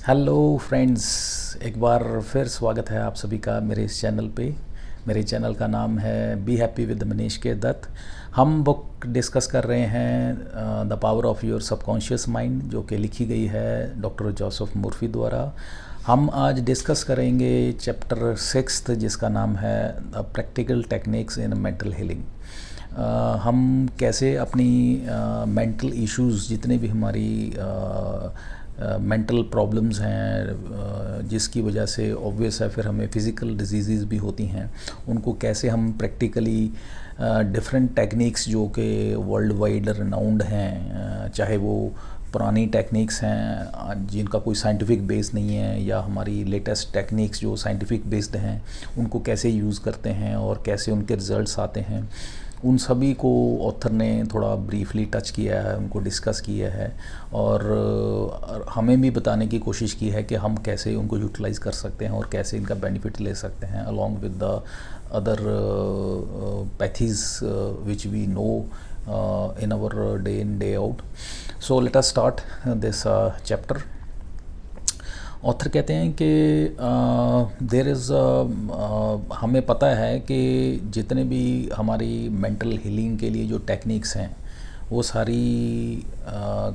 Hello friends, एक बार फिर स्वागत है आप सभी का मेरे इस चैनल पे। मेरे चैनल का नाम है बी हैप्पी विद मनीष के दत्त। हम बुक डिस्कस कर रहे हैं the power of your subconscious mind, जो कि लिखी गई है डॉक्टर जोसेफ मुर्फी द्वारा। हम आज डिस्कस करेंगे चैप्टर 6 जिसका नाम है the practical techniques in mental healing. हम कैसे अपनी मेंटल इश्यूज़, जितने भी हमारी मेंटल प्रॉब्लम्स हैं जिसकी वजह से ऑब्वियस है फिर हमें फ़िज़िकल डिजीज़ भी होती हैं, उनको कैसे हम प्रैक्टिकली डिफरेंट टेक्निक्स जो कि वर्ल्ड वाइड रिनाउंड हैं, चाहे वो पुरानी टेक्निक्स हैं जिनका कोई साइंटिफिक बेस नहीं है, या हमारी लेटेस्ट टेक्निक्स जो साइंटिफिक बेस्ड हैं, उनको कैसे यूज़ करते हैं और कैसे उनके रिज़ल्ट्स आते हैं, उन सभी को ऑथर ने थोड़ा ब्रीफली टच किया है, उनको डिस्कस किया है और हमें भी बताने की कोशिश की है कि हम कैसे उनको यूटिलाइज़ कर सकते हैं और कैसे इनका बेनिफिट ले सकते हैं along with the other pathies which we know in our day in day out. So let us start this chapter. Author कहते हैं कि देर इज़ हमें पता है कि जितने भी हमारी मेंटल हीलिंग के लिए जो टेक्निक्स हैं वो सारी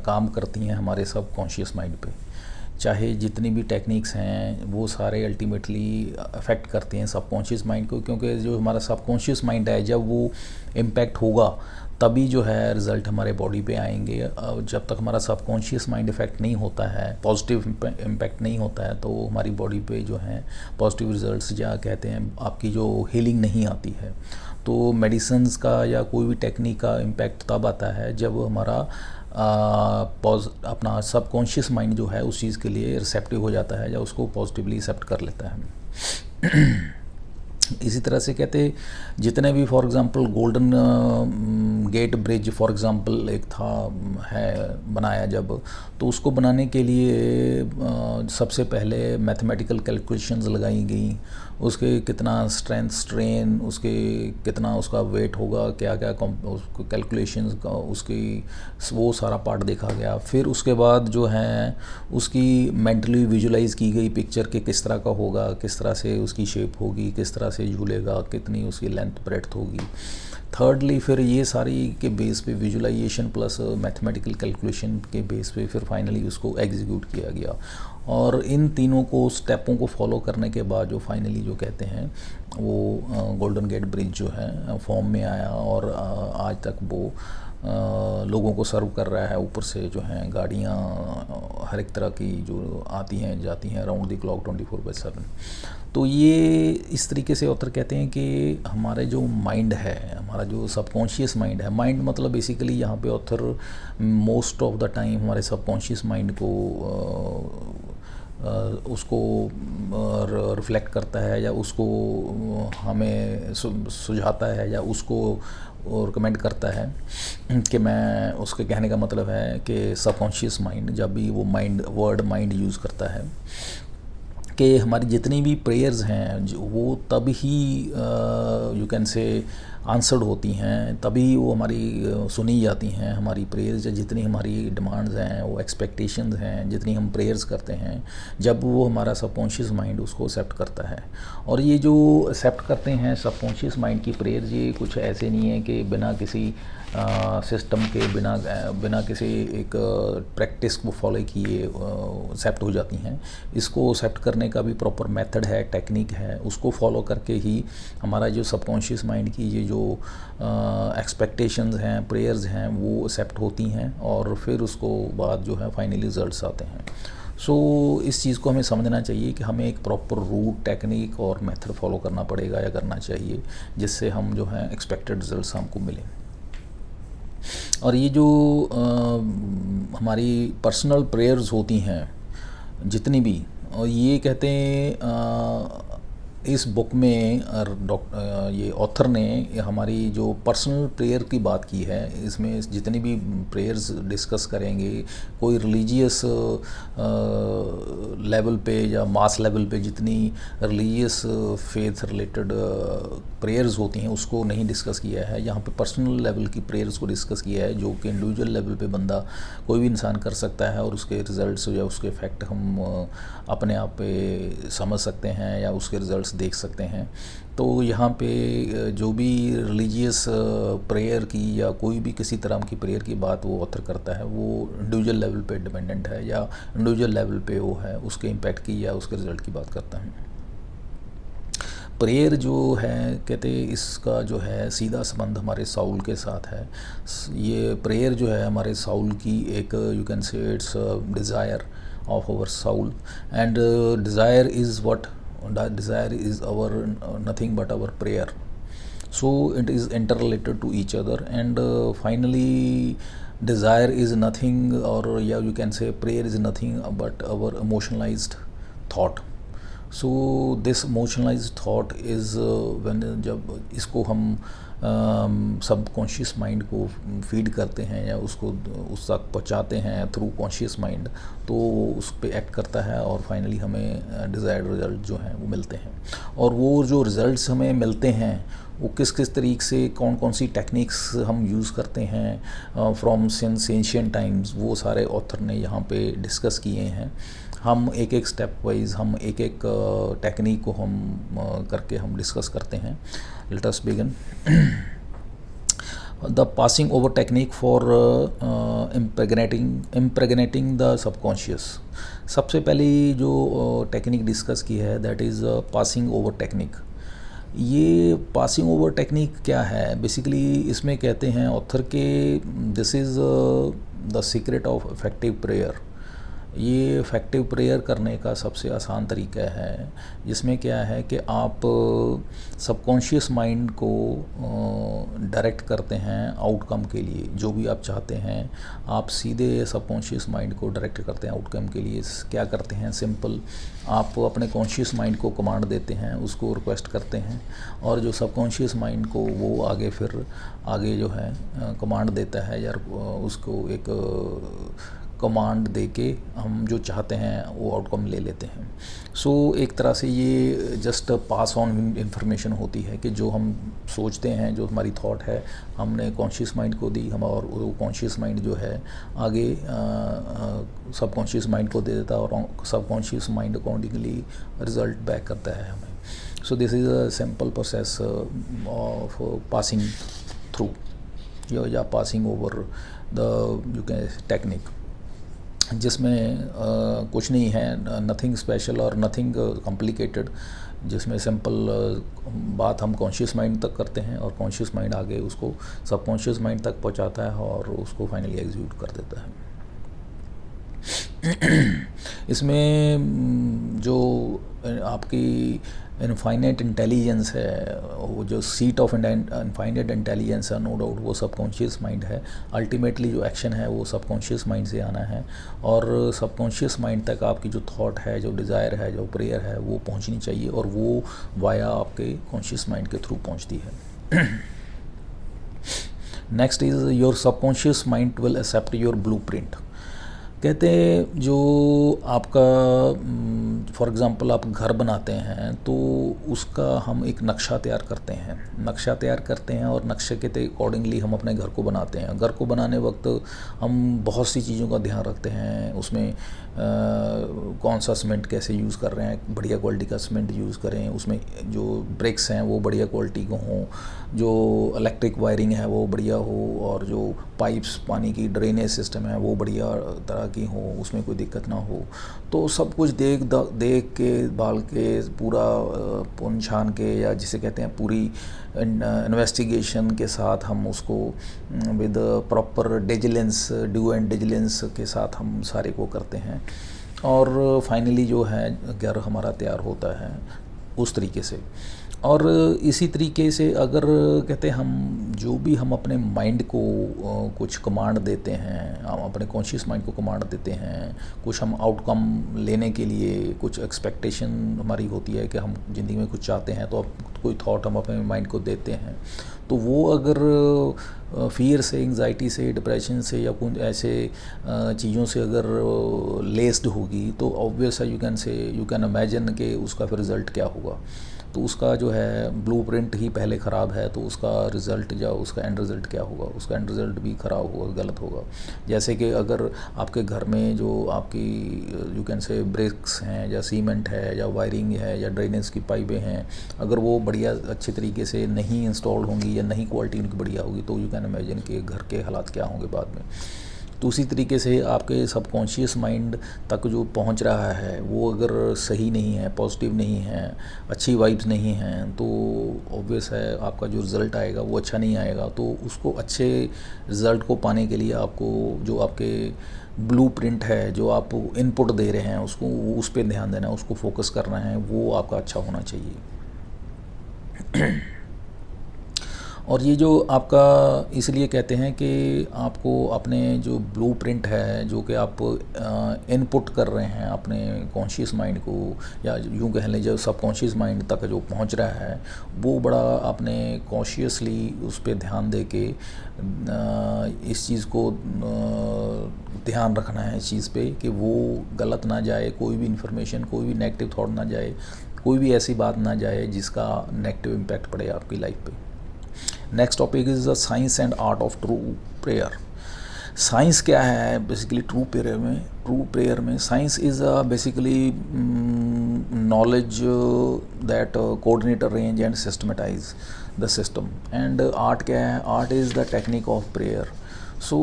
काम करती हैं हमारे सब कॉन्शियस माइंड पे। चाहे जितनी भी टेक्निक्स हैं वो सारे अल्टीमेटली अफेक्ट करते हैं सबकॉन्शियस माइंड को, क्योंकि जो हमारा सबकॉन्शियस माइंड है जब वो इम्पैक्ट होगा तभी जो है रिज़ल्ट हमारे बॉडी पे आएंगे। जब तक हमारा सबकॉन्शियस माइंड इफ़ेक्ट नहीं होता है, पॉजिटिव इम्पैक्ट नहीं होता है, तो हमारी बॉडी पे जो है पॉजिटिव रिज़ल्ट्स या कहते हैं आपकी जो हीलिंग नहीं आती है। तो मेडिसिन्स का या कोई भी टेक्निक का इम्पैक्ट तब आता है जब हमारा अपना सबकॉन्शियस माइंड जो है उस चीज़ के लिए रिसेप्टिव हो जाता है या उसको पॉजिटिवली एक्सेप्ट कर लेता है। इसी तरह से कहते जितने भी for example Golden Gate Bridge for example एक था है बनाया जब, तो उसको बनाने के लिए सबसे पहले मैथमेटिकल कैलकुलेशंस लगाई गई, उसके कितना स्ट्रेंथ स्ट्रेन, उसके कितना उसका वेट होगा, क्या क्या उसको कैलकुलेशंस का उसकी वो सारा पार्ट देखा गया। फिर उसके बाद जो है उसकी मेंटली विजुलाइज़ की गई पिक्चर के किस तरह का होगा, किस तरह से उसकी शेप होगी, किस तरह से झूलेगा, कितनी उसकी लेंथ ब्रेड्थ होगी। थर्डली फिर ये सारी के बेस पे विजुलाइजेशन प्लस मैथमेटिकल कैलकुलेशन के बेस पे फिर फाइनली उसको एग्जीक्यूट किया गया। और इन तीनों को स्टेपों को फॉलो करने के बाद जो फाइनली जो कहते हैं वो गोल्डन गेट ब्रिज जो है फॉर्म में आया और आज तक वो लोगों को सर्व कर रहा है। ऊपर से जो हैं गाड़ियाँ हर एक तरह की जो आती हैं जाती हैं राउंड द क्लॉक 24/7। तो ये इस तरीके से ऑथर कहते हैं कि हमारे जो माइंड है, हमारा जो सबकॉन्शियस माइंड है, माइंड मतलब बेसिकली यहाँ पे author most of the time हमारे सबकॉन्शियस माइंड को उसको रिफ्लेक्ट करता है या उसको हमें सुझाता है या उसको रिकमेंड करता है कि मैं उसके कहने का मतलब है कि सबकॉन्शियस माइंड जब भी वो माइंड वर्ड माइंड यूज़ करता है कि हमारी जितनी भी प्रेयर्स हैं वो तब ही यू कैन से आंसर्ड होती हैं, तभी वो हमारी सुनी जाती हैं। हमारी प्रेयर्स या जितनी हमारी डिमांड्स हैं, वो एक्सपेक्टेशंस हैं, जितनी हम प्रेयर्स करते हैं, जब वो हमारा सबकॉन्शियस माइंड उसको एक्सेप्ट करता है। और ये जो एक्सेप्ट करते हैं सबकॉन्शियस माइंड की प्रेयर्स, ये कुछ ऐसे नहीं है कि बिना किसी सिस्टम के बिना किसी एक प्रैक्टिस को फॉलो किए एक्सेप्ट हो जाती हैं। इसको एक्सेप्ट करने का भी प्रॉपर मेथड है, टेक्निक है, उसको फॉलो करके ही हमारा जो सबकॉन्शियस माइंड की ये जो एक्सपेक्टेशंस हैं, प्रेयर्स हैं, वो एक्सेप्ट होती हैं और फिर उसको बाद जो है फाइनली रिजल्ट्स आते हैं। इस चीज़ को हमें समझना चाहिए कि हमें एक प्रॉपर रूट, टेक्निक और मेथड फॉलो करना पड़ेगा या करना चाहिए, जिससे हम जो है एक्सपेक्टेड रिजल्ट्स हमको मिलें। और ये जो हमारी पर्सनल प्रेयर्स होती हैं जितनी भी, और ये कहते हैं इस बुक में ये ऑथर ने हमारी जो पर्सनल प्रेयर की बात की है, इसमें जितनी भी प्रेयर्स डिस्कस करेंगे, कोई रिलीजियस लेवल पे या मास लेवल पे जितनी रिलीजियस फेथ रिलेटेड प्रेयर्स होती हैं उसको नहीं डिस्कस किया है। यहाँ पे पर्सनल लेवल की प्रेयर्स को डिस्कस किया है, जो कि इंडिविजुअल लेवल पे बंदा कोई भी इंसान कर सकता है और उसके रिज़ल्ट्स या उसके इफ़ेक्ट हम अपने आप पे समझ सकते हैं या उसके रिज़ल्ट्स देख सकते हैं। तो यहाँ पे जो भी रिलीजियस प्रेयर की या कोई भी किसी तरह की प्रेयर की बात वो ऑथर करता है, वो इंडिविजुअल लेवल पे डिपेंडेंट है या इंडिविजुअल लेवल पे वो है उसके इम्पैक्ट की या उसके रिज़ल्ट की बात करता है। प्रेयर जो है कहते इसका जो है सीधा संबंध हमारे साउल के साथ है। ये प्रेयर जो है हमारे साउल की एक you can say it's desire of our soul, and desire is our nothing but our prayer. So it is interrelated to each other, and finally desire is nothing, or yeah, you can say prayer is nothing but our emotionalized thought. So this emotionalized thought is when जब इसको हम subconscious mind को feed करते हैं या उसको उस तक पहुंचाते हैं थ्रू कॉन्शियस माइंड, तो वो उस पर एक्ट करता है और फाइनली हमें डिज़ायर्ड रिज़ल्ट जो हैं वो मिलते हैं। और वो जो रिज़ल्ट्स हमें मिलते हैं वो किस किस तरीके से कौन कौन सी टेक्निक्स हम यूज़ करते हैं फ्रॉम सिंस एंशिएंट टाइम्स, वो सारे ऑथर ने यहाँ पे डिस्कस किए हैं। हम एक एक स्टेप वाइज हम एक एक टेक्निक को हम करके हम डिस्कस करते हैं। Let us begin the passing over technique for impregnating the subconscious. सबसे पहली जो टेक्निक डिस्कस की है that is passing over technique. ये पासिंग ओवर टेक्निक क्या है? बेसिकली इसमें कहते हैं ऑथर के this is the secret of effective prayer. ये इफ़ेक्टिव प्रेयर करने का सबसे आसान तरीका है, जिसमें क्या है कि आप सबकॉन्शियस माइंड को डायरेक्ट करते हैं आउटकम के लिए। जो भी आप चाहते हैं आप सीधे सबकॉन्शियस माइंड को डायरेक्ट करते हैं आउटकम के लिए। क्या करते हैं? सिंपल, आप अपने कॉन्शियस माइंड को कमांड देते हैं, उसको रिक्वेस्ट करते हैं, और जो सबकॉन्शियस माइंड को वो आगे जो है कमांड देता है या उसको एक कमांड दे के हम जो चाहते हैं वो आउटकम ले लेते हैं। सो एक तरह से ये जस्ट पास ऑन इंफॉर्मेशन होती है कि जो हम सोचते हैं, जो हमारी थॉट है, हमने कॉन्शियस माइंड को दी, हम और वो कॉन्शियस माइंड जो है आगे सबकॉन्शियस माइंड को दे देता है और subconscious mind accordingly result back करता है हमें। So this is a simple process of passing through या passing over the you can technique, जिसमें कुछ नहीं है, नथिंग स्पेशल और नथिंग कॉम्प्लिकेटेड, जिसमें सिंपल बात हम कॉन्शियस माइंड तक करते हैं और कॉन्शियस माइंड आगे उसको सबकॉन्शियस माइंड तक पहुंचाता है और उसको फाइनली एग्जीक्यूट कर देता है। इसमें जो आपकी इनफाइनाइट इंटेलिजेंस है, वो जो सीट ऑफ इनफाइनाइट इंटेलिजेंस है, नो डाउट वो सबकॉन्शियस माइंड है। अल्टीमेटली जो एक्शन है वो सबकॉन्शियस माइंड से आना है और सबकॉन्शियस माइंड तक आपकी जो थॉट है, जो डिज़ायर है, जो प्रेयर है वो पहुंचनी चाहिए और वो वाया आपके कॉन्शियस माइंड के थ्रू पहुंचती है। Next is your subconscious mind will accept your blueprint. कहते हैं जो आपका फॉर एग्ज़ाम्पल आप घर बनाते हैं तो उसका हम एक नक्शा तैयार करते हैं और नक्शे के अकॉर्डिंगली हम अपने घर को बनाते हैं। घर को बनाने वक्त हम बहुत सी चीज़ों का ध्यान रखते हैं, उसमें कौन सा सीमेंट कैसे यूज़ कर रहे हैं, बढ़िया क्वालिटी का सीमेंट यूज़ करें, उसमें जो ब्रिक्स हैं वो बढ़िया क्वालिटी के हों, जो इलेक्ट्रिक वायरिंग है वो बढ़िया हो, और जो पाइप्स पानी की ड्रेनेज सिस्टम है वो बढ़िया तरह की हो, उसमें कोई दिक्कत ना हो। तो सब कुछ देख के बाल के पूरा पुन छान के, या जिसे कहते हैं पूरी इन्वेस्टिगेशन के साथ हम उसको with proper due and diligence के साथ हम सारे को करते हैं और फाइनली जो है घर हमारा तैयार होता है उस तरीके से। और इसी तरीके से अगर कहते हैं हम जो भी हम अपने माइंड को कुछ कमांड देते हैं, हम अपने कॉन्शियस माइंड को कमांड देते हैं, कुछ हम आउटकम लेने के लिए कुछ एक्सपेक्टेशन हमारी होती है कि हम ज़िंदगी में कुछ चाहते हैं, तो अब कोई थॉट हम अपने माइंड को देते हैं, तो वो अगर फियर से, एंग्जाइटी से, डिप्रेशन से या कुछ ऐसे चीज़ों से अगर लेस्ड होगी, तो ऑब्वियस है यू कैन इमेजिन कि उसका फिर रिज़ल्ट क्या होगा। तो उसका जो है ब्लूप्रिंट ही पहले ख़राब है, तो उसका रिज़ल्ट या उसका एंड रिज़ल्ट क्या होगा, उसका एंड रिज़ल्ट भी ख़राब होगा, गलत होगा। जैसे कि अगर आपके घर में जो आपकी यू कैन से ब्रिक्स हैं या सीमेंट है या वायरिंग है या ड्रेनेज की पाइपें हैं, अगर वो बढ़िया अच्छे तरीके से नहीं इंस्टॉल होंगी या नहीं क्वालिटी उनकी बढ़िया होगी, तो यू कैन इमेजिन कि घर के हालात क्या होंगे बाद में। तो उसी तरीके से आपके सबकॉन्शियस माइंड तक जो पहुंच रहा है वो अगर सही नहीं है, पॉजिटिव नहीं है, अच्छी वाइब्स नहीं हैं, तो ऑब्वियस है आपका जो रिज़ल्ट आएगा वो अच्छा नहीं आएगा। तो उसको अच्छे रिज़ल्ट को पाने के लिए आपको जो आपके ब्लूप्रिंट है, जो आप इनपुट दे रहे हैं, उसको उस पर ध्यान देना है, उसको फोकस करना है, वो आपका अच्छा होना चाहिए। और ये जो आपका इसलिए कहते हैं कि आपको अपने जो ब्लूप्रिंट है, जो कि आप इनपुट कर रहे हैं अपने कॉन्शियस माइंड को, या यूँ कह लें जो सबकॉन्शियस माइंड तक जो पहुंच रहा है, वो बड़ा आपने कॉन्शियसली उस पर ध्यान दे के इस चीज़ को ध्यान रखना है इस चीज़ पे कि वो गलत ना जाए, कोई भी इन्फॉर्मेशन, कोई भी नेगेटिव थॉट ना जाए, कोई भी ऐसी बात ना जाए जिसका नेगेटिव इम्पैक्ट पड़े आपकी लाइफ पे। Next topic is the science and art of true prayer. Science क्या है बेसिकली ट्रू प्रेयर में science is basically knowledge that coordinate, arrange and systematize the system. And art क्या है, art is the technique of prayer. So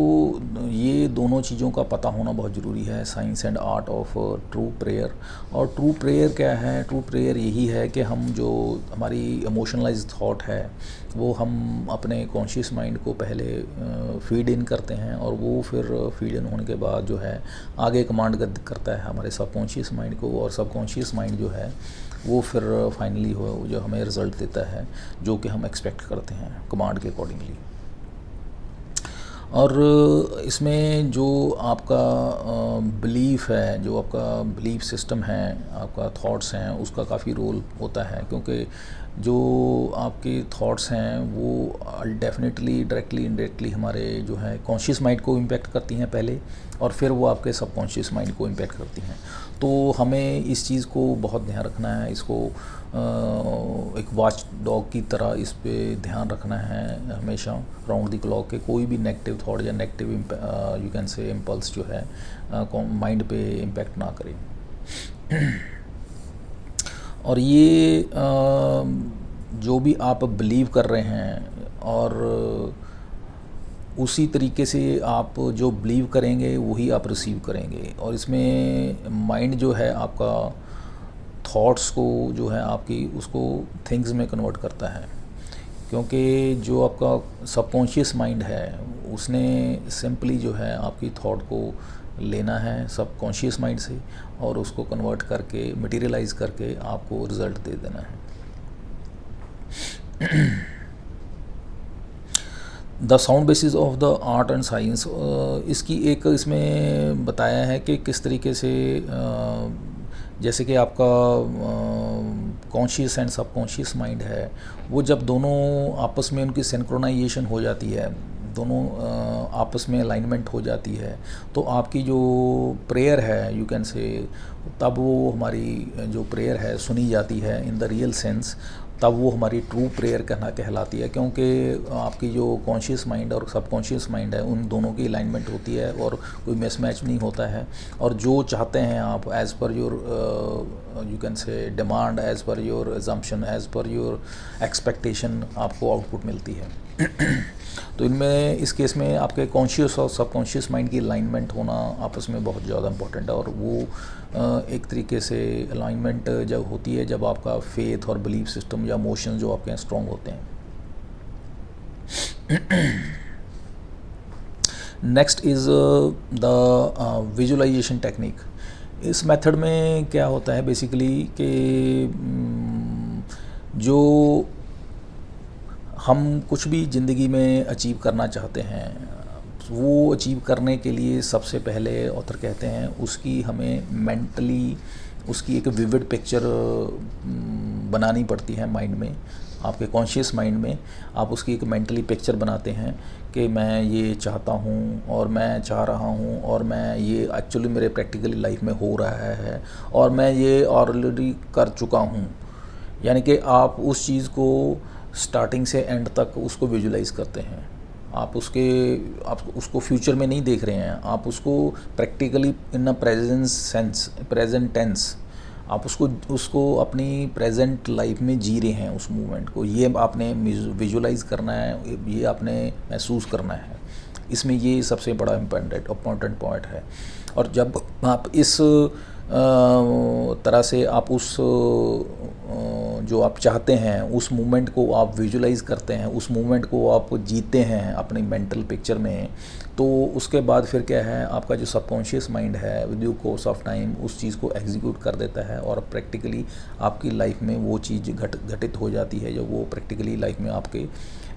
ये दोनों चीज़ों का पता होना बहुत ज़रूरी है, science and art of true prayer. और ट्रू प्रेयर क्या है, ट्रू प्रेयर यही है कि हम जो हमारी इमोशनलाइज थॉट है वो हम अपने कॉन्शियस माइंड को पहले फीड इन करते हैं, और वो फिर फीड इन होने के बाद जो है आगे कमांड करता है हमारे सबकॉन्शियस माइंड को, और सबकॉन्शियस माइंड जो है वो फिर फाइनली जो हमें रिज़ल्ट देता है जो कि हम एक्सपेक्ट करते हैं कमांड के अकॉर्डिंगली। और इसमें जो आपका बिलीफ है, जो आपका बिलीफ सिस्टम है, आपका थॉट्स हैं, उसका काफ़ी रोल होता है, क्योंकि जो आपके थॉट्स हैं वो डेफिनेटली डायरेक्टली इनडायरेक्टली हमारे जो है कॉन्शियस माइंड को इम्पेक्ट करती हैं पहले, और फिर वो आपके सबकॉन्शियस माइंड को इम्पेक्ट करती हैं। तो हमें इस चीज़ को बहुत ध्यान रखना है, इसको एक वॉच डॉग की तरह इस पे ध्यान रखना है हमेशा राउंड द क्लॉक के, कोई भी नेगेटिव थॉट या negative you can say impulse जो है माइंड पे इम्पेक्ट ना करे। और ये जो भी आप बिलीव कर रहे हैं, और उसी तरीके से आप जो बिलीव करेंगे वही आप रिसीव करेंगे। और इसमें माइंड जो है आपका थॉट्स को जो है आपकी उसको थिंग्स में कन्वर्ट करता है, क्योंकि जो आपका सबकॉन्शियस माइंड है उसने सिंपली जो है आपकी थॉट को लेना है सबकॉन्शियस माइंड से, और उसको कन्वर्ट करके मटेरियलाइज करके आपको रिज़ल्ट दे देना है। The sound basis of the art and science, इसकी एक इसमें बताया है कि किस तरीके से जैसे कि आपका कॉन्शियस एंड सबकॉन्शियस माइंड है, वो जब दोनों आपस में उनकी सिंक्रोनाइजेशन हो जाती है, दोनों आपस में अलाइनमेंट हो जाती है, तो आपकी जो प्रेयर है यू कैन से, तब वो हमारी जो प्रेयर है सुनी जाती है इन द रियल सेंस, तब वो हमारी ट्रू प्रेयर कहलाती है, क्योंकि आपकी जो कॉन्शियस माइंड और सबकॉन्शियस माइंड है उन दोनों की अलाइनमेंट होती है और कोई मिसमैच नहीं होता है, और जो चाहते हैं आप as per your you can say demand, as per your assumption, as per your expectation आपको आउटपुट मिलती है। तो इनमें इस केस में आपके कॉन्शियस और सबकॉन्शियस माइंड की अलाइनमेंट होना आपस में बहुत ज़्यादा इंपॉर्टेंट है, और वो एक तरीके से अलाइनमेंट जब होती है जब आपका फेथ और बिलीफ सिस्टम या इमोशन जो आपके स्ट्रॉन्ग होते हैं। Next is the visualisation technique. इस मेथड में क्या होता है बेसिकली कि जो हम कुछ भी ज़िंदगी में अचीव करना चाहते हैं, वो अचीव करने के लिए सबसे पहले ऑथर कहते हैं उसकी हमें मेंटली उसकी एक विविड पिक्चर बनानी पड़ती है माइंड में, आपके कॉन्शियस माइंड में। आप उसकी एक मेंटली पिक्चर बनाते हैं कि मैं ये चाहता हूँ और मैं चाह रहा हूँ और मैं ये एक्चुअली मेरे प्रैक्टिकली लाइफ में हो रहा है और मैं ये ऑलरेडी कर चुका हूँ। यानी कि आप उस चीज़ को स्टार्टिंग से एंड तक उसको विजुलाइज करते हैं। आप उसको फ्यूचर में नहीं देख रहे हैं, आप उसको practically in a present tense आप उसको अपनी प्रेजेंट लाइफ में जी रहे हैं उस मूवमेंट को। ये आपने विजुलाइज करना है, ये आपने महसूस करना है। इसमें ये सबसे बड़ा इम्पोर्टेंट पॉइंट है। और जब आप इस तरह से आप उस जो आप चाहते हैं उस मूवमेंट को आप विजुलाइज करते हैं, उस मूवमेंट को आप जीते हैं अपनी मेंटल पिक्चर में, तो उसके बाद फिर क्या है, आपका जो सबकॉन्शियस माइंड है with due course of time उस चीज़ को एग्जीक्यूट कर देता है और प्रैक्टिकली आपकी लाइफ में वो चीज़ घटित हो जाती है, जो वो प्रैक्टिकली लाइफ में आपके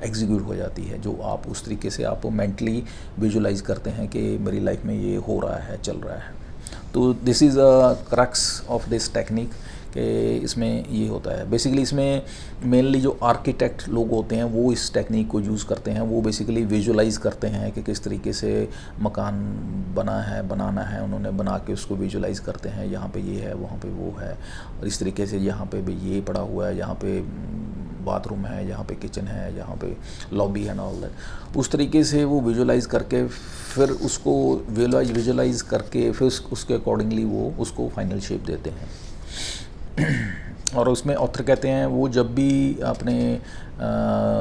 एग्जीक्यूट हो जाती है, जो आप उस तरीके से आप मेंटली विजुलाइज करते हैं कि मेरी लाइफ में ये हो रहा है, चल रहा है। तो this is a crux of this technique कि इसमें ये होता है। बेसिकली इसमें मेनली जो आर्किटेक्ट लोग होते हैं वो इस टेक्निक को यूज़ करते हैं। वो बेसिकली विजुलाइज करते हैं कि किस तरीके से मकान बनाना है, उन्होंने बना के उसको विजुलाइज करते हैं, यहाँ पे ये है, वहाँ पे वो है, और इस तरीके से यहाँ पे भी ये पड़ा हुआ है, यहाँ पे बाथरूम है, यहाँ पे किचन है, यहाँ पे लॉबी है, ऑल दैट। उस तरीके से वो विजुलाइज करके फिर उसको विजुलाइज करके फिर उसके अकॉर्डिंगली वो उसको फाइनल शेप देते हैं। और उसमें ऑथर कहते हैं वो जब भी अपने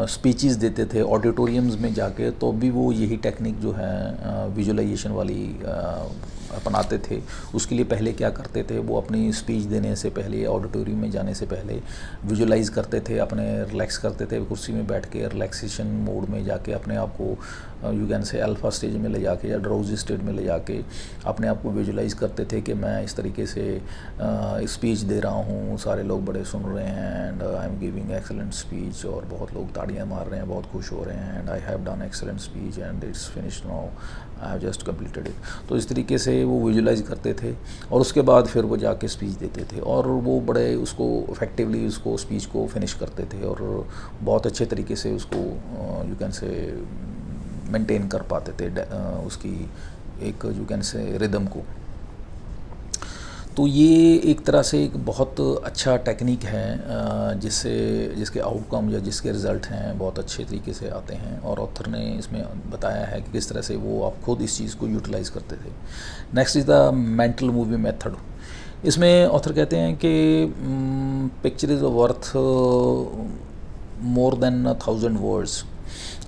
स्पीचेस देते थे ऑडिटोरियम्स में जाके, तो भी वो यही टेक्निक जो है विजुलाइजेशन वाली अपनाते थे। उसके लिए पहले क्या करते थे, वो अपनी स्पीच देने से पहले, ऑडिटोरियम में जाने से पहले विजुलाइज करते थे, अपने रिलैक्स करते थे, कुर्सी में बैठ के रिलैक्सेशन मोड में जाके अपने आप को you can say alpha stage में ले जाके या ड्राउजी स्टेट में ले जाके अपने आप को विजुलाइज करते थे कि मैं इस तरीके से स्पीच दे रहा हूँ, सारे लोग बड़े सुन रहे हैं and I am giving excellent speech, और बहुत लोग ताड़ियाँ मार रहे हैं, बहुत खुश हो रहे हैं, and I have done excellent speech and it's finished now, I have just completed it. तो इस तरीके से वो विजुलाइज करते थे और उसके बाद फिर वो जाके स्पीच देते थे और वो बड़े उसको इफ़ेक्टिवली उसको स्पीच को फिनिश करते थे और बहुत अच्छे तरीके से उसको यू कैन से मेंटेन कर पाते थे उसकी एक यू कैन से रिदम को। तो ये एक तरह से एक बहुत अच्छा टेक्निक है जिसके आउटकम या जिसके रिज़ल्ट हैं बहुत अच्छे तरीके से आते हैं, और ऑथर ने इसमें बताया है कि किस तरह से वो आप खुद इस चीज़ को यूटिलाइज़ करते थे। Next is the mental movie method. इसमें ऑथर कहते हैं कि picture is worth more than 1000 words,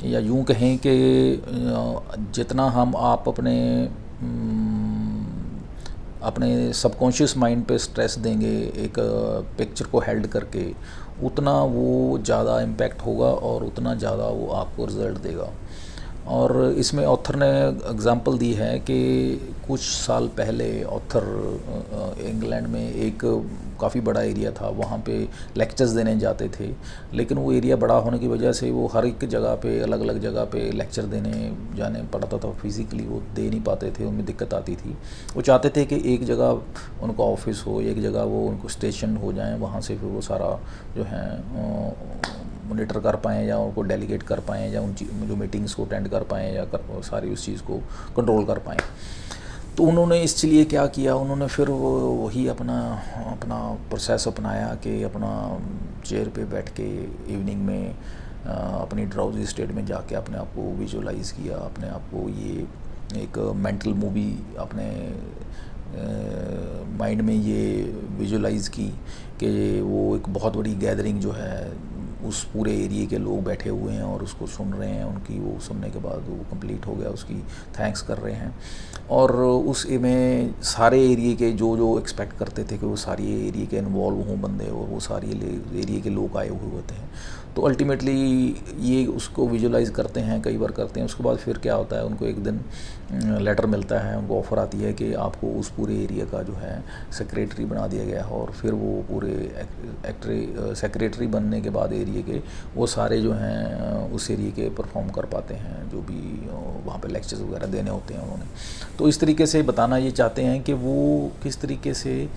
या यूँ कहें कि जितना आप अपने सबकॉन्शियस माइंड पे स्ट्रेस देंगे एक पिक्चर को हेल्ड करके, उतना वो ज़्यादा इम्पैक्ट होगा और उतना ज़्यादा वो आपको रिज़ल्ट देगा। और इसमें ऑथर ने एग्ज़ाम्पल दी है कि कुछ साल पहले ऑथर इंग्लैंड में एक काफ़ी बड़ा एरिया था, वहाँ पे लेक्चर्स देने जाते थे, लेकिन वो एरिया बड़ा होने की वजह से वो हर एक जगह पे अलग अलग जगह पे लेक्चर देने जाने पड़ता था, फिज़िकली वो दे नहीं पाते थे, उनमें दिक्कत आती थी। वो चाहते थे कि एक जगह उनका ऑफिस हो, एक जगह वो उनको स्टेशन हो जाएं, वहाँ से फिर वो सारा जो है मॉनिटर कर पाएँ या उनको डेलीगेट कर पाएँ या उन जो मीटिंग्स को अटेंड कर पाएँ या सारी उस चीज़ को कंट्रोल कर पाएँ। तो उन्होंने इसलिए क्या किया, उन्होंने फिर वही अपना प्रोसेस अपनाया कि अपना चेयर पे बैठ के इवनिंग में अपनी ड्राउजी स्टेट में जाके अपने आप को विजुलाइज़ किया, अपने आप को ये एक मेंटल मूवी अपने माइंड में ये विजुलाइज़ की कि वो एक बहुत बड़ी गैदरिंग जो है, उस पूरे एरिया के लोग बैठे हुए हैं और उसको सुन रहे हैं, उनकी वो सुनने के बाद वो कंप्लीट हो गया, उसकी थैंक्स कर रहे हैं। और उस में सारे एरिया के जो एक्सपेक्ट करते थे कि वो सारे एरिया के इन्वॉल्व हों बंदे, और वो सारे एरिया के लोग आए हुए होते हैं। तो अल्टीमेटली ये उसको विजुलाइज करते हैं, कई बार करते हैं। उसके बाद फिर क्या होता है, उनको एक दिन लेटर मिलता है, उनको ऑफ़र आती है कि आपको उस पूरे एरिया का जो है सेक्रेटरी बना दिया गया है। और फिर वो पूरे सेक्रेटरी बनने के बाद एरिया के वो सारे जो हैं उस एरिया के परफॉर्म कर पाते हैं, जो भी वहाँ पे लेक्चर्स वगैरह देने होते हैं उन्होंने। तो इस तरीके से बताना ये चाहते हैं कि वो किस तरीके से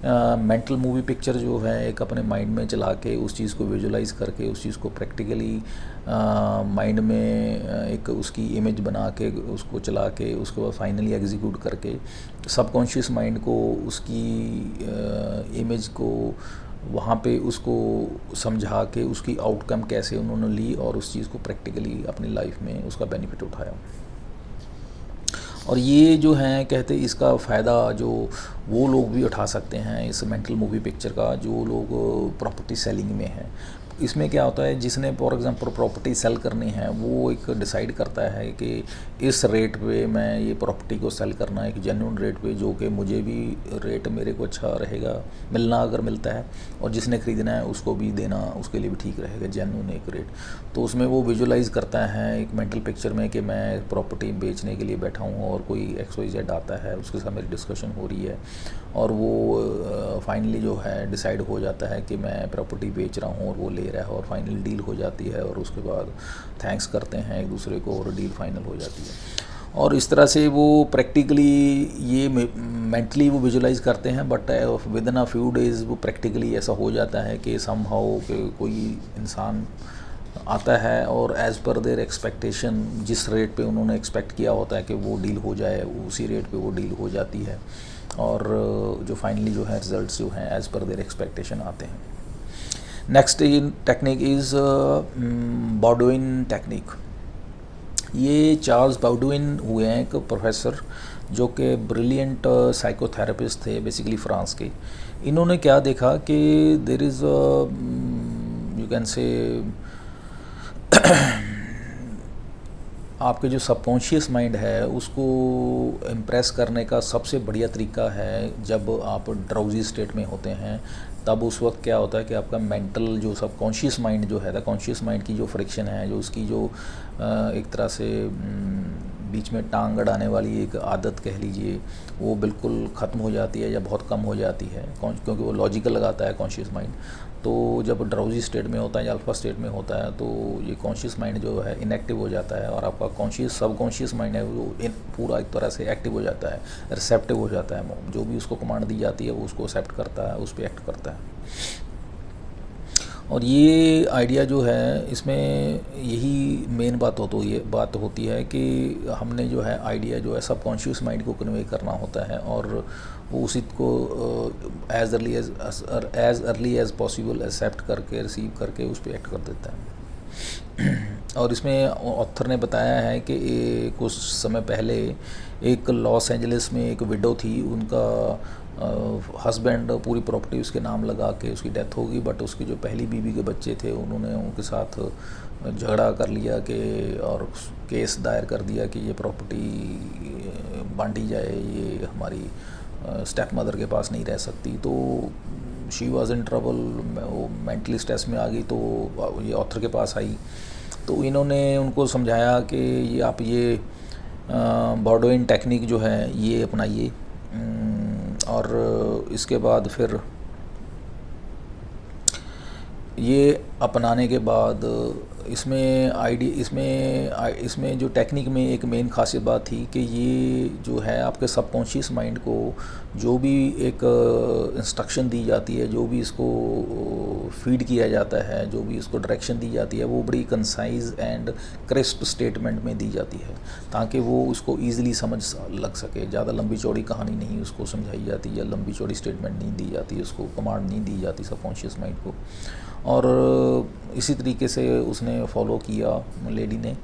मेंटल मूवी पिक्चर जो है एक अपने माइंड में चला के उस चीज़ को विजुलाइज करके उस चीज़ को प्रैक्टिकली माइंड में एक उसकी इमेज बना के उसको चला के उसके बाद फाइनली एग्जीक्यूट करके सबकॉन्शियस माइंड को उसकी इमेज को वहाँ पे उसको समझा के उसकी आउटकम कैसे उन्होंने ली और उस चीज़ को प्रैक्टिकली अपनी लाइफ में उसका बेनिफिट उठाया। और ये जो हैं कहते इसका फ़ायदा जो वो लोग भी उठा सकते हैं इस मेंटल मूवी पिक्चर का, जो लोग प्रॉपर्टी सेलिंग में हैं। इसमें क्या होता है, जिसने फॉर एग्जांपल प्रॉपर्टी सेल करनी है वो एक डिसाइड करता है कि इस रेट पे मैं ये प्रॉपर्टी को सेल करना है, एक जेन्युइन रेट पे, जो कि मुझे भी रेट मेरे को अच्छा रहेगा मिलना अगर मिलता है, और जिसने ख़रीदना है उसको भी देना उसके लिए भी ठीक रहेगा, जेन्युइन एक रेट। तो उसमें वो विजुलाइज़ करता है एक मेंटल पिक्चर में कि मैं प्रॉपर्टी बेचने के लिए बैठा हूँ और कोई XYZ आता है, उसके साथ मेरी डिस्कशन हो रही है और वो फाइनली जो है डिसाइड हो जाता है कि मैं प्रॉपर्टी बेच रहा हूँ और वो ले रहा है, और फाइनल डील हो जाती है और उसके बाद थैंक्स करते हैं एक दूसरे को और डील फाइनल हो जाती है। और इस तरह से वो प्रैक्टिकली ये मेंटली वो विजुलाइज करते हैं, but with in a few days वो प्रैक्टिकली ऐसा हो जाता है कि समहाउ कि कोई इंसान आता है और एज़ पर देयर एक्सपेक्टेशन जिस रेट पे उन्होंने एक्सपेक्ट किया होता है कि वो डील हो जाए, उसी रेट पे वो डील हो जाती है और जो फाइनली जो है रिजल्ट्स जो हैं एज़ पर देयर एक्सपेक्टेशन आते हैं। Next in technique is Baudouin technique. ये चार्ल्स बाउडुइन हुए हैं एक प्रोफेसर जो कि ब्रिलियंट साइकोथेरेपिस्ट थे बेसिकली फ्रांस के। इन्होंने क्या देखा कि there is you can say आपके जो सबकॉन्शियस माइंड है उसको इम्प्रेस करने का सबसे बढ़िया तरीका है जब आप ड्राउजी स्टेट में होते हैं। तब उस वक्त क्या होता है कि आपका मेंटल जो सबकॉन्शियस माइंड जो है, कॉन्शियस माइंड की जो फ्रिक्शन है, जो उसकी जो एक तरह से बीच में टांग अड़ाने वाली एक आदत कह लीजिए, वो बिल्कुल ख़त्म हो जाती है या बहुत कम हो जाती है, क्योंकि वो लॉजिकल लगाता है कॉन्शियस माइंड। तो जब ड्राउजी स्टेट में होता है या अल्फा स्टेट में होता है तो ये कॉन्शियस माइंड जो है इनएक्टिव हो जाता है और आपका कॉन्शियस सबकॉन्शियस माइंड है वो पूरा एक तरह से एक्टिव हो जाता है, रिसेप्टिव हो जाता है। जो भी उसको कमांड दी जाती है वो उसको एक्सेप्ट करता है, उस पर एक्ट करता है। और ये आइडिया जो है इसमें यही मेन बात होती है कि हमने जो है आइडिया जो है सबकॉन्शियस माइंड को कन्वे करना होता है और वो उसी को as early as possible accept करके रिसीव करके उस पर एक्ट कर देता है। और इसमें ऑथर ने बताया है कि कुछ समय पहले एक लॉस एंजलिस में एक विडो थी, उनका हस्बैंड पूरी प्रॉपर्टी उसके नाम लगा के उसकी डेथ होगी, बट उसकी जो पहली बीवी के बच्चे थे उन्होंने उनके साथ झगड़ा कर लिया कि और केस दायर कर दिया कि ये प्रॉपर्टी बांटी जाए, ये हमारी स्टेप मदर के पास नहीं रह सकती। तो शी वाज इन ट्रबल, वो मेंटली स्ट्रेस में आ गई, तो ये ऑथर के पास आई। तो इन्होंने उनको समझाया कि ये आप ये बाउडुइन टेक्निक जो है ये अपनाइए, और इसके बाद फिर ये अपनाने के बाद इसमें जो टेक्निक में एक मेन खासियत बात थी कि ये जो है आपके सबकॉन्शियस माइंड को जो भी एक इंस्ट्रक्शन दी जाती है, जो भी इसको फीड किया जाता है, जो भी इसको डायरेक्शन दी जाती है, वो बड़ी कंसाइज एंड क्रिस्प स्टेटमेंट में दी जाती है ताकि वो उसको ईज़िली समझ लग सके। ज़्यादा लंबी चौड़ी कहानी नहीं उसको समझाई जाती या लंबी चौड़ी स्टेटमेंट नहीं दी जाती, उसको कमांड नहीं दी जाती सबकॉन्शियस माइंड को। और इसी तरीके से उसने फॉलो किया लेडी ने,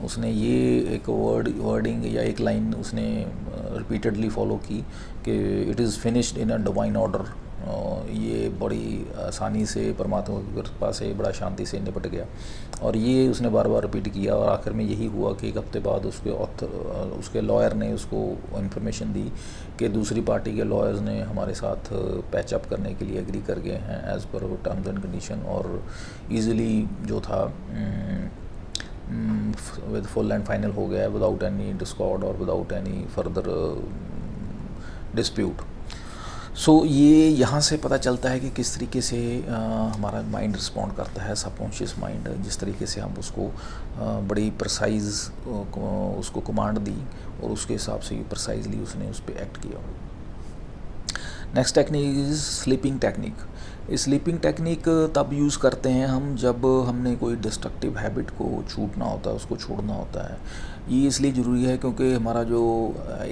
उसने ये एक वर्डिंग या एक लाइन उसने रिपीटेडली फॉलो की कि it is finished in a divine order, ये बड़ी आसानी से परमात्मा की कृपा से बड़ा शांति से निपट गया। और ये उसने बार बार रिपीट किया और आखिर में यही हुआ कि 1 हफ्ते बाद उसके लॉयर ने उसको इन्फॉर्मेशन दी कि दूसरी पार्टी के लॉयर्स ने हमारे साथ पैचअप करने के लिए एग्री कर गए हैं as per terms and condition, और ईज़िली जो था विद फुल एंड फाइनल हो गया विदाउट एनी डिस्कॉर्ड और विदाउट एनी फर्दर डिस्प्यूट। सो ये यहाँ से पता चलता है कि किस तरीके से हमारा माइंड रिस्पॉन्ड करता है, सबकॉन्शियस माइंड, जिस तरीके से हम उसको बड़ी प्रिसाइज उसको कमांड दी और उसके हिसाब से प्रिसाइजली उसने उस पर एक्ट किया। Next technique is sleeping technique. Sleeping technique तब यूज़ करते हैं हम जब हमने कोई डिस्ट्रक्टिव हैबिट को छूटना होता है, उसको छोड़ना होता है। ये इसलिए ज़रूरी है क्योंकि हमारा जो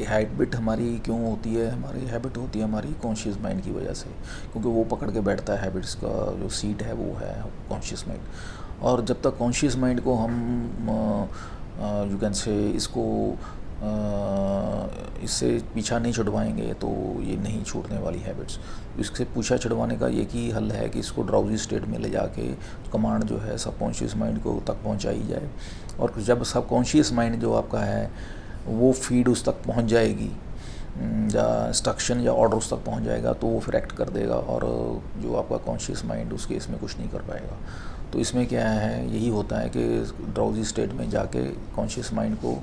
हैबिट हमारी क्यों होती है, हमारी हैबिट होती है हमारी कॉन्शियस माइंड की वजह से, क्योंकि वो पकड़ के बैठता है। हैबिट्स का जो सीट है वो है कॉन्शियस माइंड। और जब तक कॉन्शियस माइंड को हम यू कैन से इससे पीछा नहीं छुड़वाएंगे तो ये नहीं छूटने वाली हैबिट्स। इससे पीछा छुड़वाने का एक ही हल है कि इसको ड्राउजी स्टेट में ले जाके कमांड जो है सबकॉन्शियस माइंड को तक पहुंचाई जाए। और जब सबकॉन्शियस माइंड जो आपका है वो फीड उस तक पहुंच जाएगी या इंस्ट्रक्शन या ऑर्डर उस तक पहुंच जाएगा तो वो फिर एक्ट कर देगा, और जो आपका कॉन्शियस माइंड उसके इसमें कुछ नहीं कर पाएगा। तो इसमें क्या है, यही होता है कि ड्राउजी स्टेट में जाके कॉन्शियस माइंड को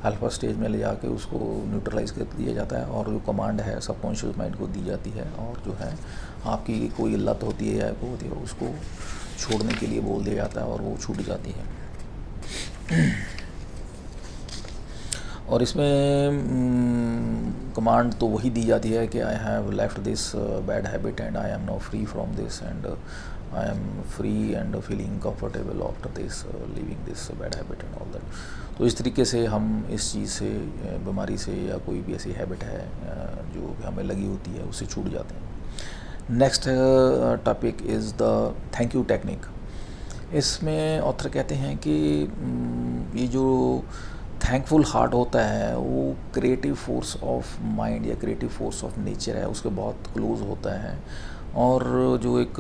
अल्फा स्टेज में ले जाके उसको न्यूट्रलाइज कर दिया जाता है, और जो कमांड है सब कॉन्शियस माइंड को दी जाती है, और जो है आपकी कोई लत होती है या वो होती है उसको छोड़ने के लिए बोल दिया जाता है और वो छूट जाती है। और इसमें कमांड तो वही दी जाती है कि I have left this bad habit and I am now free from this and I am free and feeling comfortable after this living this bad habit and all that. तो इस तरीके से हम इस चीज़ से, बीमारी से या कोई भी ऐसी हैबिट है जो हमें लगी होती है उससे छूट जाते हैं। Next topic is the thank you technique. इसमें ऑथर कहते हैं कि ये जो थैंकफुल हार्ट होता है वो क्रिएटिव फोर्स ऑफ माइंड या क्रिएटिव फोर्स ऑफ नेचर है, उसके बहुत क्लोज होता है। और जो एक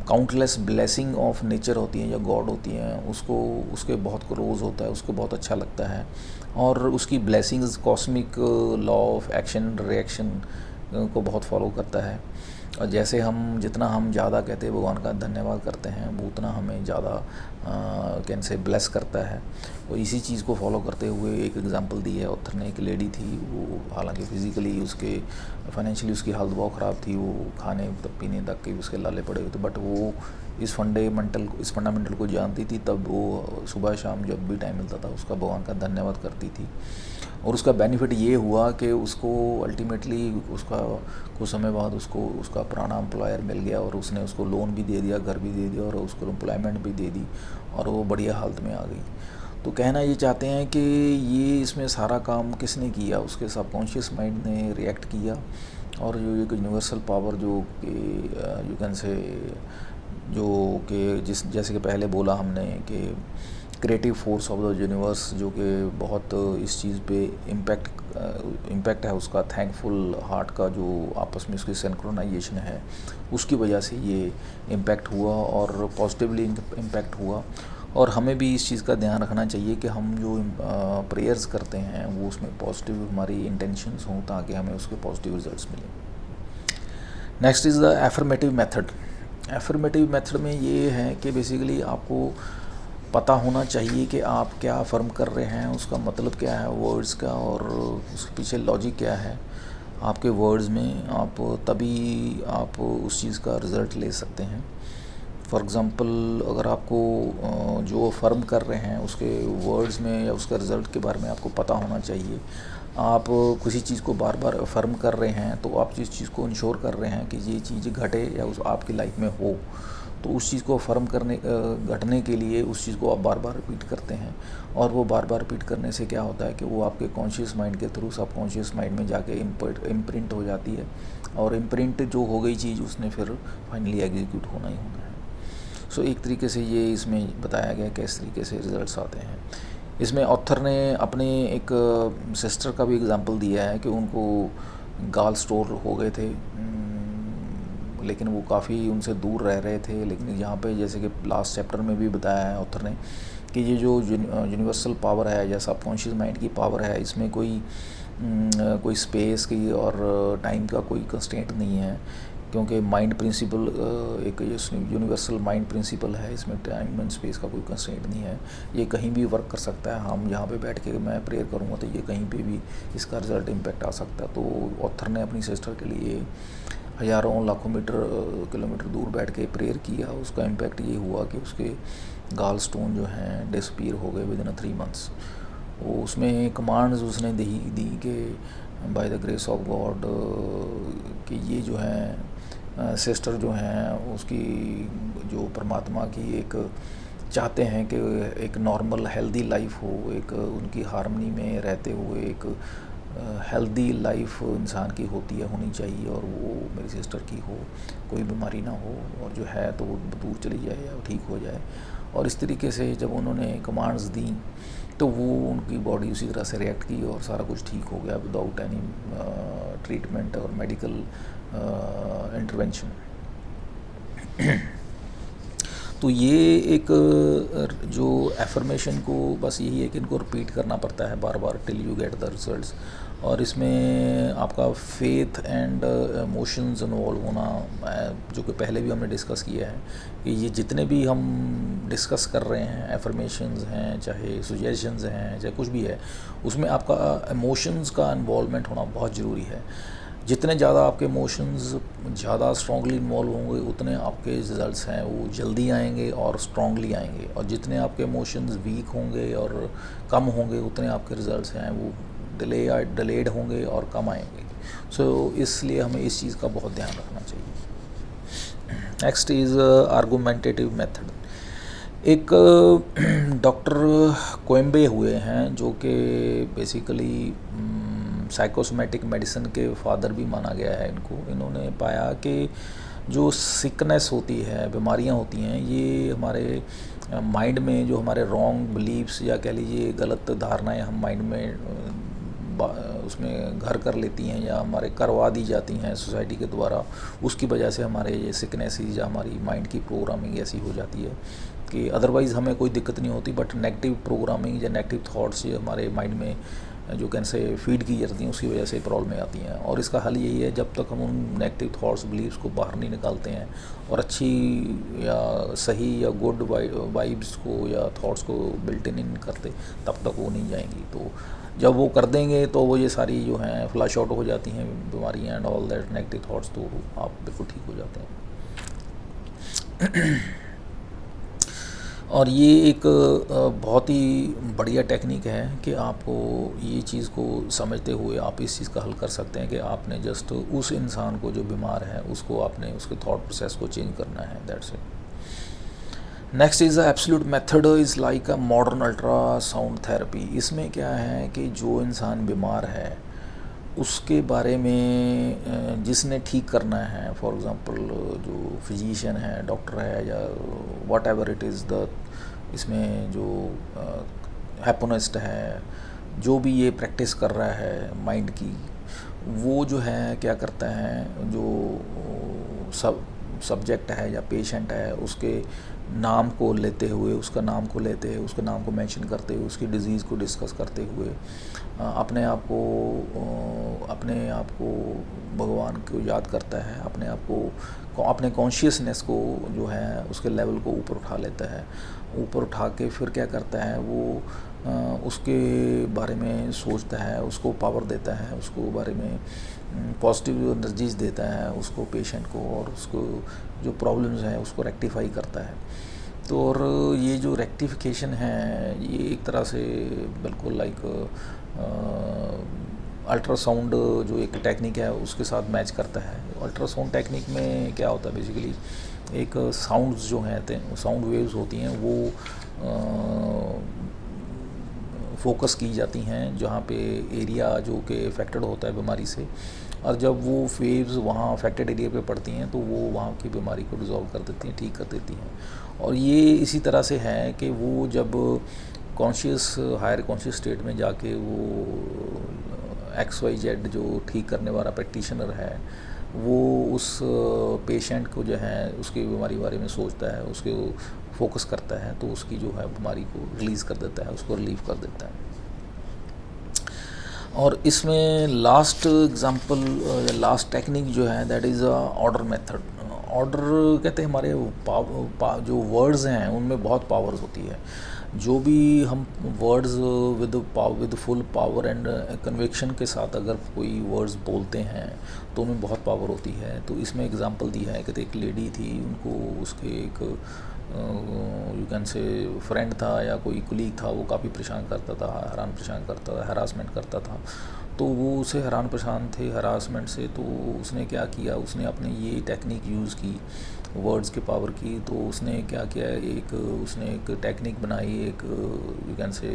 काउंटलेस ब्लेसिंग ऑफ नेचर होती हैं या गॉड होती हैं उसको उसके बहुत क्लोज होता है, उसको बहुत अच्छा लगता है। और उसकी blessings cosmic law of action reaction को बहुत फॉलो करता है। और जैसे हम जितना हम ज़्यादा कहते हैं भगवान का धन्यवाद करते हैं वो उतना हमें ज़्यादा कैन से ब्लेस करता है। और इसी चीज़ को फॉलो करते हुए एक एग्जांपल दी है ऑथर ने। एक लेडी थी, वो हालांकि फिज़िकली उसके फाइनेंशियली उसकी हालत बहुत ख़राब थी, वो खाने तक पीने तक के उसके लाले पड़े हुए थे, बट वो इस फंडामेंटल को जानती थी। तब वो सुबह शाम जब भी टाइम मिलता था उसका भगवान का धन्यवाद करती थी। और उसका बेनिफिट ये हुआ कि उसको अल्टीमेटली उसका कुछ समय बाद उसको उसका पुराना एम्प्लॉयर मिल गया और उसने उसको लोन भी दे दिया, घर भी दे दिया और उसको एम्प्लॉयमेंट भी दे दी और वो बढ़िया हालत में आ गई। तो कहना ये चाहते हैं कि ये इसमें सारा काम किसने किया, उसके सबकॉन्शियस माइंड ने रिएक्ट किया। और जो एक यूनिवर्सल पावर जो कि यू कैन से जो कि जैसे कि पहले बोला हमने कि creative force of the universe जो कि बहुत इस चीज़ पे इम्पैक्ट है उसका थैंकफुल हार्ट का, जो आपस में उसकी सिंक्रोनाइजेशन है उसकी वजह से ये इम्पैक्ट हुआ और पॉजिटिवली इम्पैक्ट हुआ। और हमें भी इस चीज़ का ध्यान रखना चाहिए कि हम जो प्रेयर्स करते हैं वो उसमें पॉजिटिव हमारी इंटेंशंस हों ताकि हमें उसके पॉजिटिव रिजल्ट्स मिलें। Next is the affirmative method. Affirmative method में ये है कि बेसिकली आपको पता होना चाहिए कि आप क्या अफर्म कर रहे हैं, उसका मतलब क्या है वर्ड्स का और उसके पीछे लॉजिक क्या है आपके वर्ड्स में। आप तभी आप उस चीज़ का रिज़ल्ट ले सकते हैं। फॉर एग्ज़ाम्पल अगर आपको जो अफर्म कर रहे हैं उसके वर्ड्स में या उसका रिज़ल्ट के बारे में आपको पता होना चाहिए। आप किसी चीज़ को बार बार अफर्म कर रहे हैं तो आप जिस चीज़ को इंश्योर कर रहे हैं कि ये चीज़ घटे या उस आपकी लाइफ में हो, तो उस चीज़ को अफर्म करने घटने के लिए उस चीज़ को आप बार बार रिपीट करते हैं। और वो बार बार रिपीट करने से क्या होता है कि वो आपके कॉन्शियस माइंड के थ्रू सब कॉन्शियस माइंड में जाके इम्प्रिंट हो जाती है। और इम्प्रिंट जो हो गई चीज़ उसने फिर फाइनली एग्जीक्यूट होना ही होना है। सो एक तरीके से ये इसमें बताया गया कि इस तरीके से रिज़ल्ट्स आते हैं। इसमें ऑथर ने अपने एक सिस्टर का भी एग्जांपल दिया है कि उनको गाल स्टोर हो गए थे, लेकिन वो काफ़ी उनसे दूर रह रहे थे। लेकिन यहाँ पे जैसे कि लास्ट चैप्टर में भी बताया है ऑथर ने कि ये जो यूनिवर्सल पावर है या सबकॉन्शियस माइंड की पावर है, इसमें कोई स्पेस की और टाइम का कोई कंस्ट्रेंट नहीं है, क्योंकि माइंड प्रिंसिपल एक यूनिवर्सल माइंड प्रिंसिपल है, इसमें टाइम एंड स्पेस का कोई कंस्ट्रेंट नहीं है। ये कहीं भी वर्क कर सकता है। हम यहाँ पे बैठ के मैं प्रेयर करूँगा तो ये कहीं पे भी इसका रिजल्ट इम्पैक्ट आ सकता है। तो ऑथर ने अपनी सिस्टर के लिए हज़ारों लाखों किलोमीटर दूर बैठ के प्रेयर किया। उसका इम्पैक्ट ये हुआ कि उसके गाल स्टोन जो हैं डिसपीयर हो गए विद इन 3 months। वो उसमें कमांड्स उसने दी कि by the grace of God कि ये जो है सिस्टर जो हैं उसकी जो परमात्मा की एक चाहते हैं कि एक नॉर्मल हेल्दी लाइफ हो, एक उनकी हार्मनी में रहते हुए एक हेल्दी लाइफ इंसान की होनी चाहिए, और वो मेरी सिस्टर की हो, कोई बीमारी ना हो, और जो है तो वो दूर चली जाए या ठीक हो जाए। और इस तरीके से जब उन्होंने कमांड्स दी तो वो उनकी बॉडी उसी तरह से रिएक्ट की और सारा कुछ ठीक हो गया विदाउट एनी ट्रीटमेंट और मेडिकल इंटरवेंशन। तो ये एक जो एफर्मेशन को बस यही है कि इनको रिपीट करना पड़ता है बार बार till you get the results. और इसमें आपका फेथ एंड इमोशंस इन्वॉल्व होना, जो कि पहले भी हमने डिस्कस किया है कि ये जितने भी हम डिस्कस कर रहे हैं एफर्मेशंस हैं, चाहे सुजेशंस हैं, चाहे कुछ भी है, उसमें आपका इमोशंस का इन्वॉल्वमेंट होना बहुत ज़रूरी है। जितने ज़्यादा आपके इमोशंस ज़्यादा स्ट्रॉन्गली इन्वॉल्व होंगे उतने आपके रिजल्ट्स हैं वो जल्दी आएंगे और स्ट्रॉन्गली आएंगे, और जितने आपके इमोशंस वीक होंगे और कम होंगे उतने आपके रिजल्ट्स हैं वो डिलेड होंगे और कम आएंगे। सो इसलिए हमें इस चीज़ का बहुत ध्यान रखना चाहिए। Next is argumentative method. एक डॉक्टर कोएम्बे हुए हैं जो कि बेसिकली साइकोसोमेटिक मेडिसिन के फादर भी माना गया है इनको। इन्होंने पाया कि जो सिकनेस होती है, बीमारियां होती हैं, ये हमारे माइंड में जो हमारे रॉन्ग बिलीव्स या कह लीजिए गलत धारणाएं हम माइंड में उसमें घर कर लेती हैं या हमारे करवा दी जाती हैं सोसाइटी के द्वारा, उसकी वजह से हमारे ये सिकनेसेस या हमारी माइंड की प्रोग्रामिंग ऐसी हो जाती है कि अदरवाइज़ हमें कोई दिक्कत नहीं होती, बट नेगेटिव प्रोग्रामिंग या नेगेटिव थॉट्स ये हमारे माइंड में जो कैसे फीड की जाती हैं उसकी वजह से प्रॉब्लम आती हैं। और इसका हल यही है, जब तक हम उन नेगेटिव थॉट्स बिलीव्स को बाहर नहीं निकालते हैं और अच्छी या सही या गुड वाइब्स को या थॉट्स को बिल्ट इन करते, तब तक वो नहीं जाएंगी। तो जब वो कर देंगे तो वो ये सारी जो हैं फ्लश आउट हो जाती हैं बीमारियाँ and all that negative thoughts, तो आप बिल्कुल ठीक हो जाते हैं। और ये एक बहुत ही बढ़िया टेक्निक है कि आपको ये चीज़ को समझते हुए आप इस चीज़ का हल कर सकते हैं कि आपने जस्ट उस इंसान को जो बीमार है उसको आपने उसके थॉट प्रोसेस को चेंज करना है, that's it. Next is absolute method is like a modern ultrasound therapy. इसमें क्या है कि जो इंसान बीमार है उसके बारे में जिसने ठीक करना है, फॉर एग्ज़ाम्पल जो फिजिशियन है, डॉक्टर है, या what ever it is the, इसमें जो हैपोनिस्ट है, जो भी ये प्रैक्टिस कर रहा है माइंड की, वो जो है क्या करता है, जो सब्जेक्ट है या पेशेंट है उसके नाम को लेते हुए, उसका नाम को लेते हुए, उसके नाम को मेंशन करते हुए, उसकी डिज़ीज़ को डिस्कस करते हुए अपने आप को भगवान को याद करता है, अपने आप को अपने कॉन्शियसनेस को जो है उसके लेवल को ऊपर उठा लेता है। ऊपर उठा के फिर क्या करता है, वो उसके बारे में सोचता है, उसको पावर देता है, उसको बारे में पॉजिटिव एनर्जीज देता है उसको पेशेंट को, और उसको जो प्रॉब्लम्स हैं उसको रेक्टिफाई करता है। तो और ये जो रेक्टिफिकेशन है ये एक तरह से बिल्कुल लाइक अल्ट्रासाउंड जो एक टेक्निक है उसके साथ मैच करता है। अल्ट्रासाउंड टेक्निक में क्या होता है, बेसिकली एक साउंड्स जो हैं, साउंड वेव्स होती हैं, वो फोकस की जाती हैं जहाँ पे एरिया जो कि अफेक्टेड होता है बीमारी से, और जब वो वेव्स वहाँ अफेक्टेड एरिया पे पड़ती हैं तो वो वहाँ की बीमारी को डिज़ोल्व कर देती हैं, ठीक कर देती हैं। और ये इसी तरह से है कि वो जब हायर कॉन्शियस स्टेट में जाके वो XYZ जो ठीक करने वाला प्रैक्टिशनर है वो उस पेशेंट को जो है उसकी बीमारी के बारे में सोचता है, उसके फोकस करता है, तो उसकी जो है बीमारी को रिलीज़ कर देता है, उसको रिलीव कर देता है। और इसमें लास्ट एग्जांपल या लास्ट टेक्निक जो है that is order method. Order कहते हैं हमारे जो वर्ड्स हैं उनमें बहुत पावर्स होती है। जो भी हम words with full power and conviction के साथ अगर कोई वर्ड्स बोलते हैं तो उनमें बहुत पावर होती है। तो इसमें एग्जांपल दिया है कि एक लेडी थी, उनको उसके एक यू कैन से फ्रेंड था या कोई कुलीग था, वो काफ़ी परेशान करता था, परेशान करता था, हरासमेंट करता था। तो वो उसे परेशान थे हरासमेंट से, तो उसने क्या किया, उसने अपने ये टेक्निक यूज़ की वर्ड्स के पावर की। तो उसने क्या किया, उसने एक टेक्निक बनाई, एक यू कैन से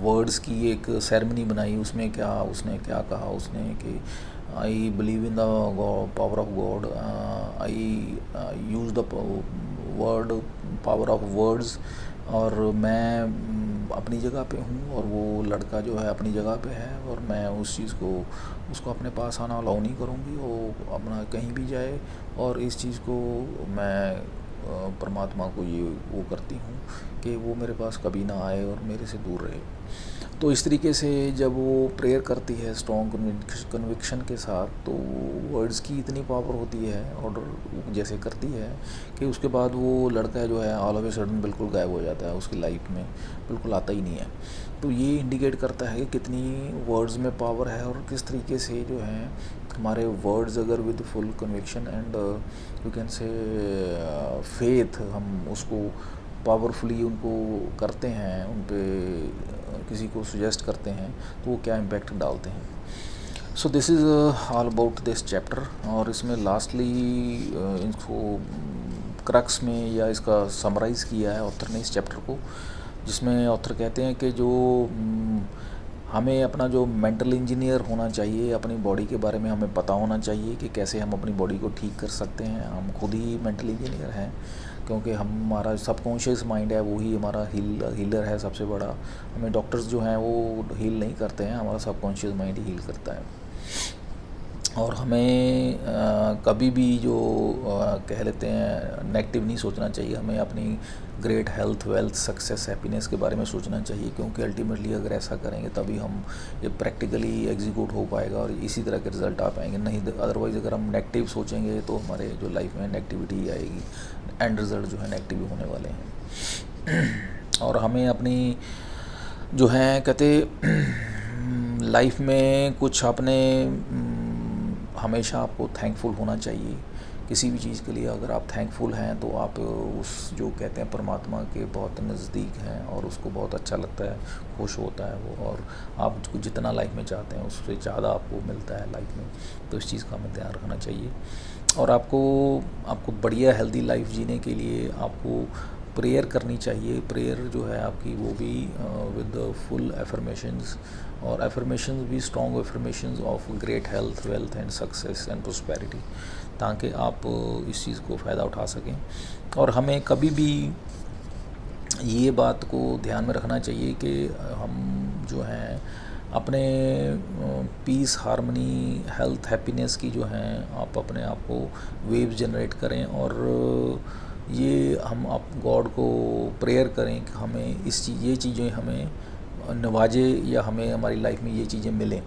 वर्ड्स की एक सेरेमनी बनाई। उसमें उसने क्या कहा, उसने कि I believe in the power of God, I use the word power of words, और मैं अपनी जगह पे हूँ और वो लड़का जो है अपनी जगह पे है, और मैं उस चीज़ को उसको अपने पास आना अलाउ नहीं करूँगी, वो अपना कहीं भी जाए। और इस चीज़ को मैं परमात्मा को ये वो करती हूँ कि वो मेरे पास कभी ना आए और मेरे से दूर रहे। तो इस तरीके से जब वो प्रेयर करती है स्ट्रॉन्ग कन्विक्शन के साथ, तो वर्ड्स की इतनी पावर होती है, ऑर्डर जैसे करती है कि उसके बाद वो लड़का जो है ऑल ऑफ ए सडन बिल्कुल गायब हो जाता है, उसकी लाइफ में बिल्कुल आता ही नहीं है। तो ये इंडिकेट करता है कि कितनी वर्ड्स में पावर है, और किस तरीके से जो है हमारे वर्ड्स अगर with full conviction and you can say faith हम उसको पावरफुली उनको करते हैं, उन पे किसी को सुजेस्ट करते हैं, तो वो क्या इम्पैक्ट डालते हैं। सो this is all about this chapter. और इसमें लास्टली इसको क्रक्स में या इसका समराइज़ किया है ऑथर ने इस चैप्टर को, जिसमें ऑथर कहते हैं कि जो हमें अपना जो मेंटल इंजीनियर होना चाहिए, अपनी बॉडी के बारे में हमें पता होना चाहिए कि कैसे हम अपनी बॉडी को ठीक कर सकते हैं। हम खुद ही मेंटल इंजीनियर हैं, क्योंकि हमारा सबकॉन्शियस माइंड है वही हमारा हीलर है सबसे बड़ा। हमें डॉक्टर्स जो हैं वो हील नहीं करते हैं, हमारा सबकॉन्शियस माइंड ही हील करता है। और हमें कभी भी जो कह लेते हैं नेगेटिव नहीं सोचना चाहिए, हमें अपनी great health, wealth, success, happiness के बारे में सोचना चाहिए, क्योंकि अल्टीमेटली अगर ऐसा करेंगे तभी हम ये प्रैक्टिकली एग्जीक्यूट हो पाएगा और इसी तरह के रिज़ल्ट आ पाएंगे। नहीं अदरवाइज़ अगर हम नेगेटिव सोचेंगे तो हमारे जो लाइफ में नेगेटिविटी आएगी, एंड रिज़ल्ट जो है नेगेटिव होने वाले हैं। और हमें अपनी जो है कहते लाइफ में कुछ अपने हमेशा आपको थैंकफुल होना चाहिए किसी भी चीज़ के लिए। अगर आप थैंकफुल हैं तो आप उस जो कहते हैं परमात्मा के बहुत नज़दीक हैं और उसको बहुत अच्छा लगता है, खुश होता है वो, और आप जितना लाइफ में चाहते हैं उससे ज़्यादा आपको मिलता है लाइफ में। तो इस चीज़ का हमें ध्यान रखना चाहिए। और आपको बढ़िया हेल्दी लाइफ जीने के लिए आपको प्रेयर करनी चाहिए। प्रेयर जो है आपकी वो भी विद फुल एफर्मेशंस, और एफर्मेशंस भी strong affirmations of great health, wealth and success and prosperity, ताकि आप इस चीज़ को फ़ायदा उठा सकें। और हमें कभी भी ये बात को ध्यान में रखना चाहिए कि हम जो हैं अपने पीस, हार्मनी, हेल्थ, हैप्पीनेस की जो हैं आप अपने आप को वेव्स जनरेट करें, और ये हम आप गॉड को प्रेयर करें कि हमें ये चीज़ें हमें नवाजे या हमें हमारी लाइफ में ये चीज़ें मिलें।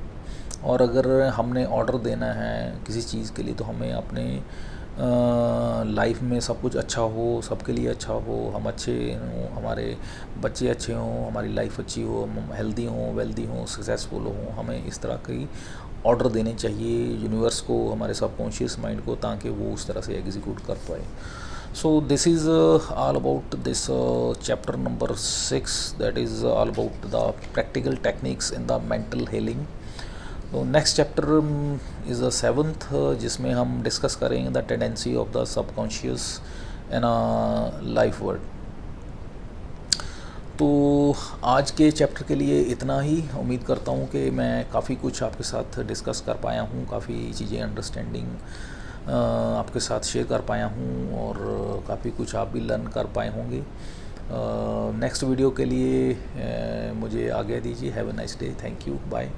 और अगर हमने ऑर्डर देना है किसी चीज़ के लिए तो हमें अपने लाइफ में सब कुछ अच्छा हो, सबके लिए अच्छा हो, हम अच्छे हों, हमारे बच्चे अच्छे हों, हमारी लाइफ अच्छी हो, हम हेल्दी हों, वेल्दी हों, सक्सेसफुल हों, हमें इस तरह की ऑर्डर देने चाहिए यूनिवर्स को, हमारे सबकॉन्शियस माइंड को, ताकि वो उस तरह से एग्जीक्यूट कर पाए। So this is all about this chapter number 6, that is all about the practical techniques in the mental healing. तो next chapter is the 7th, जिसमें हम डिस्कस करेंगे the tendency of the subconscious in a life word. तो आज के chapter के लिए इतना ही। उम्मीद करता हूँ कि मैं काफ़ी कुछ आपके साथ डिस्कस कर पाया हूँ, काफ़ी चीज़ें अंडरस्टैंडिंग आपके साथ शेयर कर पाया हूँ, और काफ़ी कुछ आप भी लर्न कर पाए होंगे। नेक्स्ट वीडियो के लिए मुझे आज्ञा दीजिए। Have a nice day. Thank you. Bye.